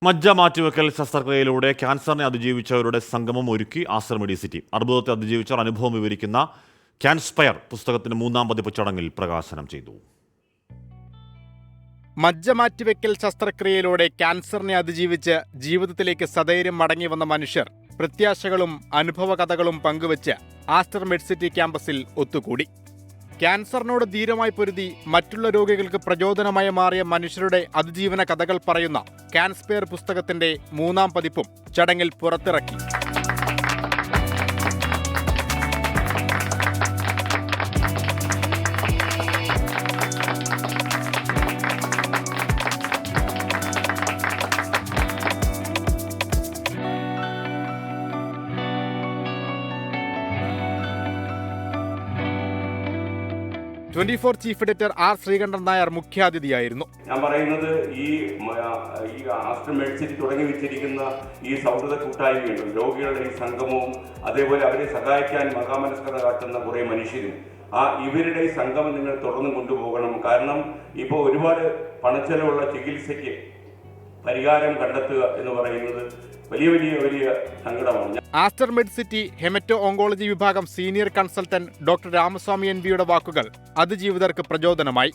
മജ്ജ മാറ്റിവെക്കൽ ശസ്ത്രക്രിയയിലൂടെ ക്യാൻസറിനെ അതിജീവിച്ചവരുടെ സംഗമം ഒരുക്കി ആസ്റ്റർ മെഡിസിറ്റി. അർബുദത്തെ അതിജീവിച്ചവർ അനുഭവം വിവരിക്കുന്ന ക്യാൻസ്പയർ പുസ്തകത്തിന്റെ 3-ാം പതിപ്പ് ചടങ്ങിൽ പ്രകാശനം ചെയ്തു. മജ്ജ മാറ്റിവെക്കൽ ശസ്ത്രക്രിയയിലൂടെ ക്യാൻസറിനെ അതിജീവിച്ച് ജീവിതത്തിലേക്ക് സധൈര്യം മടങ്ങി വന്ന മനുഷ്യർ പ്രത്യാശകളും അനുഭവ കഥകളും പങ്കുവച്ച് ആസ്റ്റർ മെഡിസിറ്റി ക്യാമ്പസിൽ ഒത്തുകൂടി. ക്യാൻസറിനോട് ധീരമായി പൊരുതി മറ്റുള്ള രോഗികൾക്ക് പ്രചോദനമായി മാറിയ മനുഷ്യരുടെ അതിജീവന കഥകൾ പറയുന്ന ക്യാൻസ്പയർ പുസ്തകത്തിന്റെ 3-ാം പതിപ്പും ചടങ്ങിൽ പുറത്തിറക്കി. Chief editor R Sreekandan Nair മുഖ്യാതിഥിയായിരുന്നു. ഞാൻ പറയുന്നത് ഈ ആസ്റ്റർ മെഡിസിറ്റി തുടങ്ങി വെച്ചിരിക്കുന്ന ഈ സൗഹൃദ കൂട്ടായ്മയും രോഗികളുടെ ഈ സംഗമവും അതേപോലെ അവരെ സഹായിക്കാൻ മഹാമനസ്കത കാട്ടുന്ന കുറേ മനുഷ്യരും ഇവരുടെ ഈ സംഗമം നിങ്ങൾ തുടർന്ന് കൊണ്ടുപോകണം. കാരണം ഇപ്പോൾ ഒരുപാട് പണച്ചെലവുള്ള ചികിത്സയ്ക്ക് പരിഹാരം കണ്ടെത്തുക എന്ന് പറയുന്നത് വലിയ സങ്കടമാണ്. ആസ്റ്റർ മെഡിസിറ്റി ഹെമറ്റോ ഓങ്കോളജി വിഭാഗം സീനിയർ കൺസൾട്ടന്റ് ഡോക്ടർ രാമസ്വാമി എൻ.വിയുടെ വാക്കുകൾ അതിജീവിതർക്ക് പ്രചോദനമായി.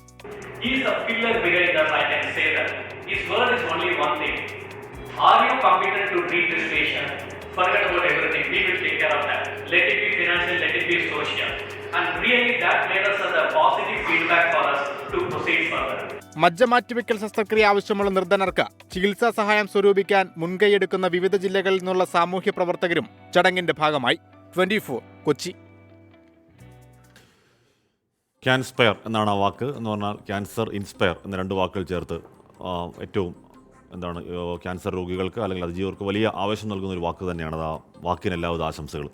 മജ്ജ മാറ്റിവെക്കൽ ശസ്ത്രക്രിയ ആവശ്യമുള്ള നിർധനർക്ക് ചികിത്സാ സഹായം സ്വരൂപിക്കാൻ മുൻകൈയെടുക്കുന്ന വിവിധ ജില്ലകളിൽ നിന്നുള്ള സാമൂഹ്യ പ്രവർത്തകരും ചടങ്ങിന്റെ ഭാഗമായി. 24 കൊച്ചി. ക്യാൻസ്പയർ എന്നാണ് ആ വാക്ക് എന്ന് പറഞ്ഞാൽ ക്യാൻസർ ഇൻസ്പയർ എന്ന 2 വാക്കുകൾ ചേർത്ത് ഏറ്റവും ക്യാൻസർ രോഗികൾക്ക് അല്ലെങ്കിൽ അതിജീവർക്ക് വലിയ ആവേശം നൽകുന്ന ഒരു വാക്ക് തന്നെയാണ്. ആ വാക്കിന് എല്ലാവിധ ആശംസകളും.